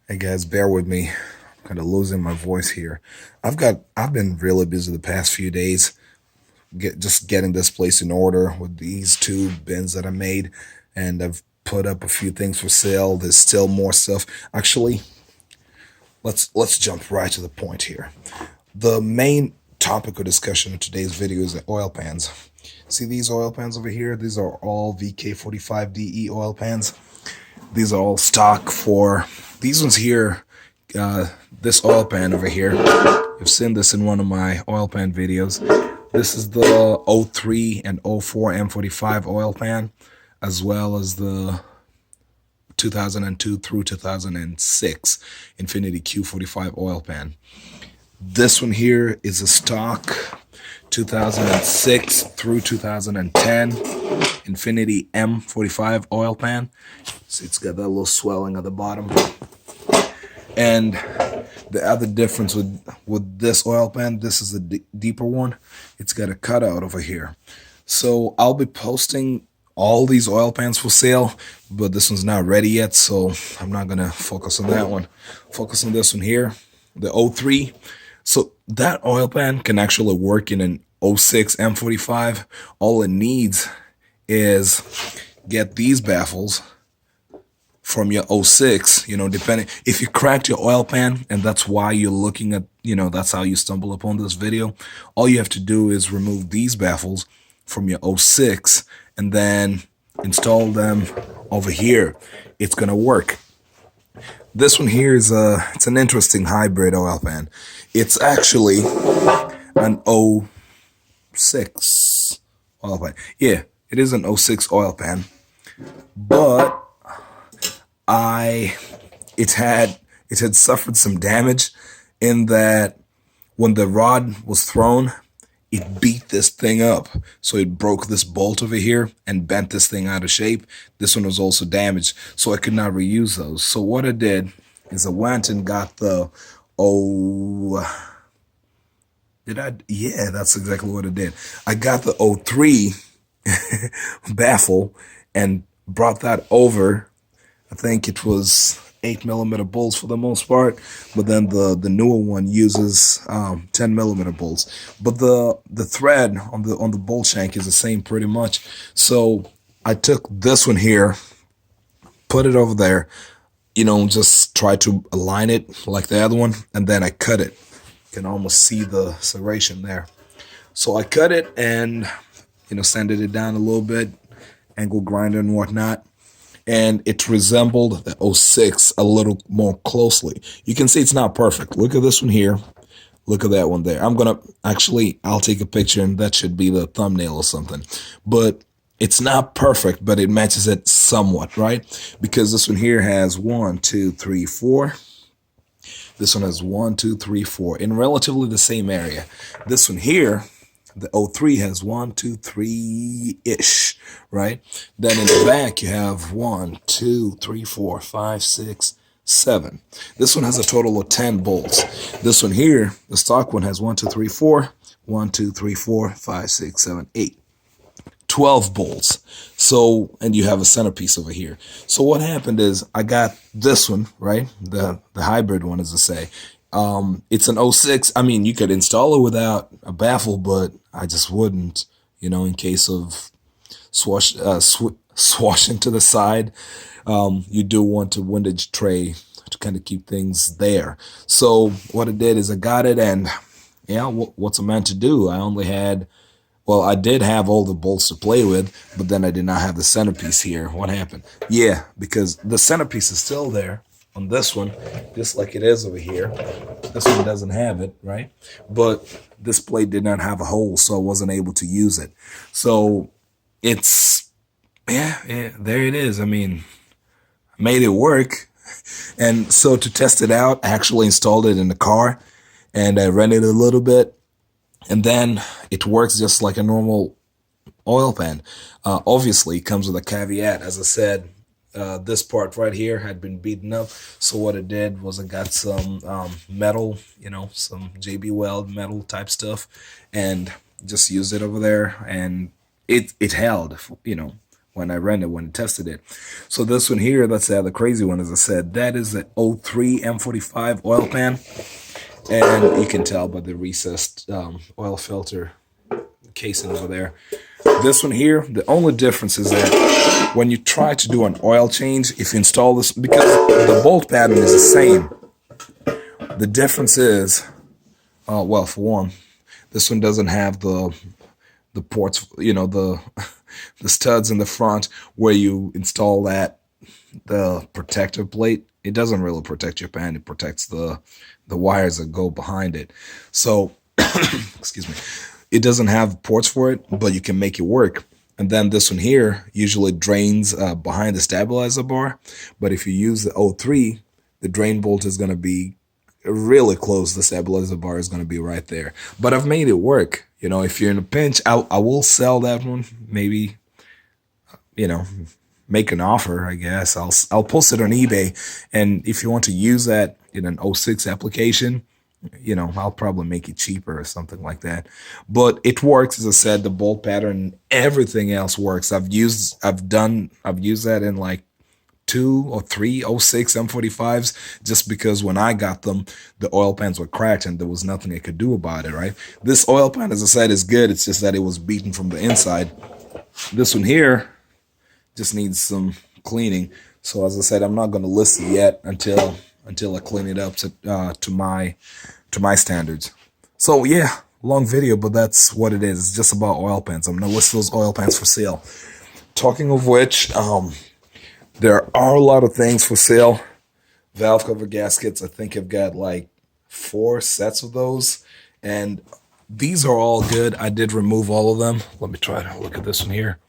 Hey guys, bear with me. I'm kind of losing my voice here. I've been really busy the past few days, just getting this place in order with these two bins that I made, and I've put up a few things for sale. There's still more stuff. Actually, let's jump right to the point here. The main topic of discussion in today's video is the oil pans. See these oil pans over here? These are all VK45DE oil pans. These are all stock for these ones here. This oil pan over here, you've seen this in one of my oil pan videos. This is the '03 and '04 M45 oil pan, as well as the 2002 through 2006 Infiniti Q45 oil pan. This one here is a stock 2006 through 2010 Infiniti M45 oil pan. See, it's got that little swelling at the bottom. And the other difference with this oil pan, this is a deeper one. It's got a cutout over here. So I'll be posting all these oil pans for sale, but this one's not ready yet, so I'm not gonna focus on that one. Focus on this one here, the '03. So that oil pan can actually work in an '06 M45. All it needs is get these baffles from your '06, depending if you cracked your oil pan and that's why you're looking at, that's how you stumble upon this video. All you have to do is remove these baffles from your '06 and then install them over here. It's gonna work. This one here is it's an interesting hybrid oil pan. It's actually an '06 oil pan. Yeah, it is an '06 oil pan, but it had suffered some damage in that when the rod was thrown, it beat this thing up. So it broke this bolt over here and bent this thing out of shape. This one was also damaged, so I could not reuse those. So what I did is I went and got the yeah, that's exactly what I did. I got the '03 baffle and brought that over. I think it was 8mm bolts for the most part, but then the newer one uses 10mm bolts. But the thread on the bolt shank is the same pretty much. So I took this one here, put it over there, just try to align it like the other one, and then I cut it. You can almost see the serration there. So I cut it and sanded it down a little bit, angle grinder and whatnot, and it resembled the '06 a little more closely. You can see it's not perfect. Look at this one here. Look at that one there. I'll take a picture and that should be the thumbnail or something. But it's not perfect, but it matches it somewhat, right? Because this one here has 1, 2, 3, 4. This one has 1, 2, 3, 4 in relatively the same area. This one here, the '03 has 1, 2, 3-ish, right? Then in the back you have 1, 2, 3, 4, 5, 6, 7. This one has a total of 10 bolts. This one here, the stock one, has 1, 2, 3, 4, 1, 2, 3, 4, 5, 6, 7, 8. 12 bolts. So, and you have a centerpiece over here. So what happened is I got this one, right? The hybrid one, as I say. It's an '06. I mean, you could install it without a baffle, but I just wouldn't, in case of swashing to the side. You do want a windage tray to kind of keep things there. So what I did is I got it, and yeah, what's a man to do? I did have all the bolts to play with, but then I did not have the centerpiece here. What happened? Yeah, because the centerpiece is still there on this one, just like it is over here. This one doesn't have it, right? But this plate did not have a hole, so I wasn't able to use it. So it's, yeah, there it is. I mean, I made it work. And so to test it out, I actually installed it in the car and I ran it a little bit. And then it works just like a normal oil pan. Obviously, it comes with a caveat. As I said, this part right here had been beaten up. So what I did was I got some metal, some JB Weld metal type stuff, and just used it over there. And it held, when I ran it, when I tested it. So this one here, that's the other crazy one, as I said, that is the 03 M45 oil pan. And you can tell by the recessed oil filter casing over there. This one here, the only difference is that when you try to do an oil change, if you install this, because the bolt pattern is the same, the difference is, well, for one, this one doesn't have the ports, you know, the studs in the front where you install the protective plate. It doesn't really protect your pan. It protects the wires that go behind it. So, excuse me, it doesn't have ports for it, but you can make it work. And then this one here usually drains behind the stabilizer bar. But if you use the 03, the drain bolt is going to be really close. The stabilizer bar is going to be right there. But I've made it work. You know, if you're in a pinch, I will sell that one. Maybe, you know, make an offer, I guess. I'll post it on eBay. And if you want to use that in an 06 application, you know, I'll probably make it cheaper or something like that. But it works, as I said, the bolt pattern, everything else works. I've used that in like 2 or 3 06 M45s just because when I got them, the oil pans were cracked and there was nothing I could do about it, right? This oil pan, as I said, is good. It's just that it was beaten from the inside. This one here just needs some cleaning. So as I said, I'm not going to list it yet until I clean it up to my standards. So yeah, long video, but that's what it is. It's just about oil pans. I'm going to list those oil pans for sale. Talking of which, there are a lot of things for sale. Valve cover gaskets, I think I've got like 4 sets of those. And these are all good. I did remove all of them. Let me try to look at this one here.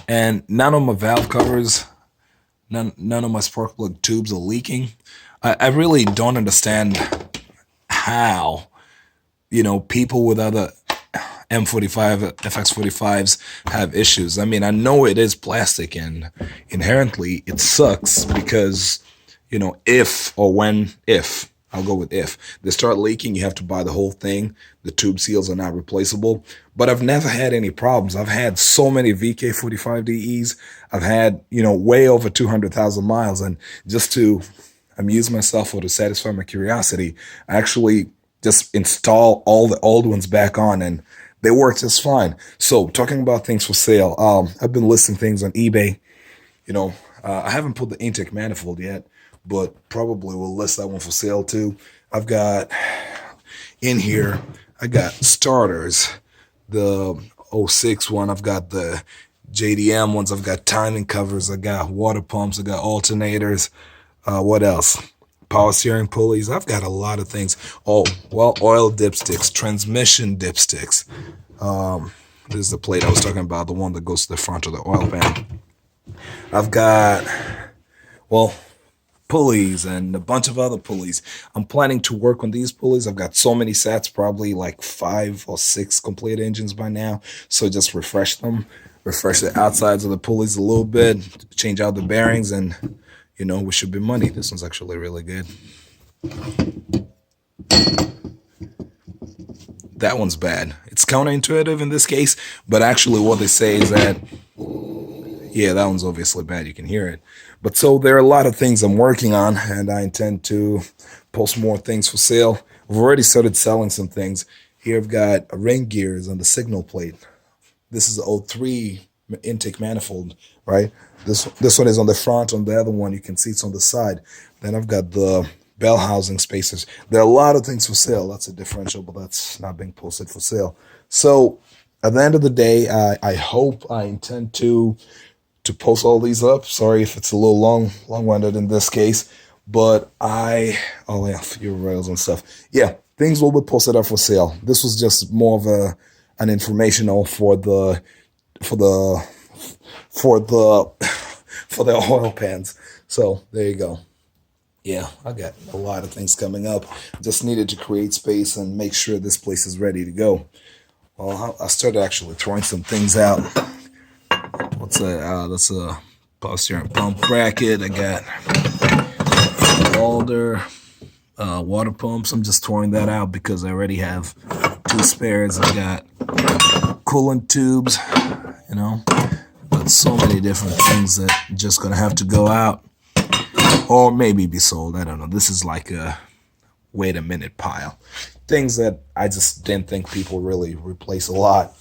And none of my valve covers, none of my spark plug tubes are leaking. I really don't understand how, you know, people with other M45, FX45s have issues. I mean, I know it is plastic and inherently it sucks because, you know, if I'll go with if they start leaking, you have to buy the whole thing. The tube seals are not replaceable. But I've never had any problems. I've had so many VK45DEs. I've had, you know, way over 200,000 miles. And just to amuse myself or to satisfy my curiosity, I actually just install all the old ones back on and they work just fine. So talking about things for sale, I've been listing things on eBay. You know, I haven't put the intake manifold yet, but probably will list that one for sale too. I've got in here, I got starters, the 06 one, I've got the JDM ones, I've got timing covers, I got water pumps, I got alternators, what else? Power steering pulleys. I've got a lot of things. Oh, well, oil dipsticks, transmission dipsticks. This is the plate I was talking about, the one that goes to the front of the oil pan. I've got, well, pulleys and a bunch of other pulleys. I'm planning to work on these pulleys. I've got so many sets, probably like 5 or 6 complete engines by now. So just refresh them, refresh the outsides of the pulleys a little bit, change out the bearings, and you know, we should be money. This one's actually really good. That one's bad. It's counterintuitive in this case, but actually what they say is that, yeah, that one's obviously bad. You can hear it. But so there are a lot of things I'm working on, and I intend to post more things for sale. I've already started selling some things. Here I've got ring gears on the signal plate. This is the 03 intake manifold, right? This one is on the front. On the other one, you can see it's on the side. Then I've got the bell housing spacers. There are a lot of things for sale. That's a differential, but that's not being posted for sale. So at the end of the day, I intend to post all these up. Sorry if it's a little long-winded in this case, but oh yeah, few rails and stuff. Yeah, things will be posted up for sale. This was just more of an informational for the oil pans. So there you go. Yeah, I got a lot of things coming up. Just needed to create space and make sure this place is ready to go. Well, I started actually throwing some things out. What's that? That's a power steering pump bracket. I got Alder water pumps. I'm just throwing that out because I already have 2 spares. I got coolant tubes, you know. So many different things that just gonna have to go out or maybe be sold. I don't know. This is like a wait a minute pile. Things that I just didn't think people really replace a lot.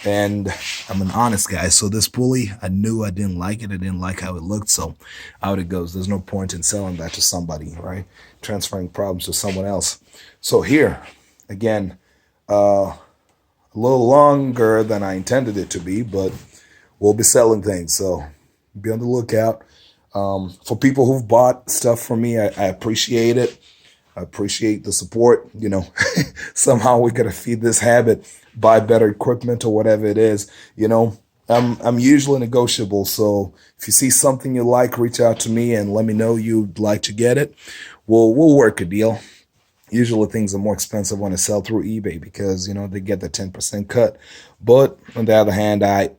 And I'm an honest guy, so this pulley, I knew I didn't like it. I didn't like how it looked, so out it goes. There's no point in selling that to somebody, right? Transferring problems to someone else. So here, again, a little longer than I intended it to be, but we'll be selling things, so be on the lookout. For people who've bought stuff from me, I appreciate it. I appreciate the support. You know, somehow we gotta feed this habit, buy better equipment or whatever it is. You know, I'm usually negotiable. So if you see something you like, reach out to me and let me know you'd like to get it. We'll work a deal. Usually things are more expensive when I sell through eBay because, you know, they get the 10% cut. But on the other hand, I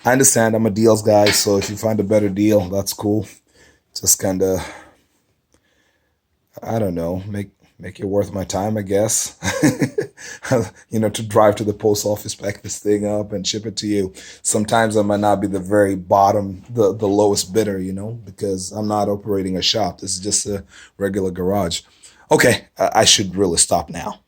understand I'm a deals guy. So if you find a better deal, that's cool. Just kind of, I don't know, make it worth my time, I guess. You know, to drive to the post office, pack this thing up and ship it to you. Sometimes I might not be the very bottom, the lowest bidder, you know, because I'm not operating a shop. This is just a regular garage. Okay, I should really stop now.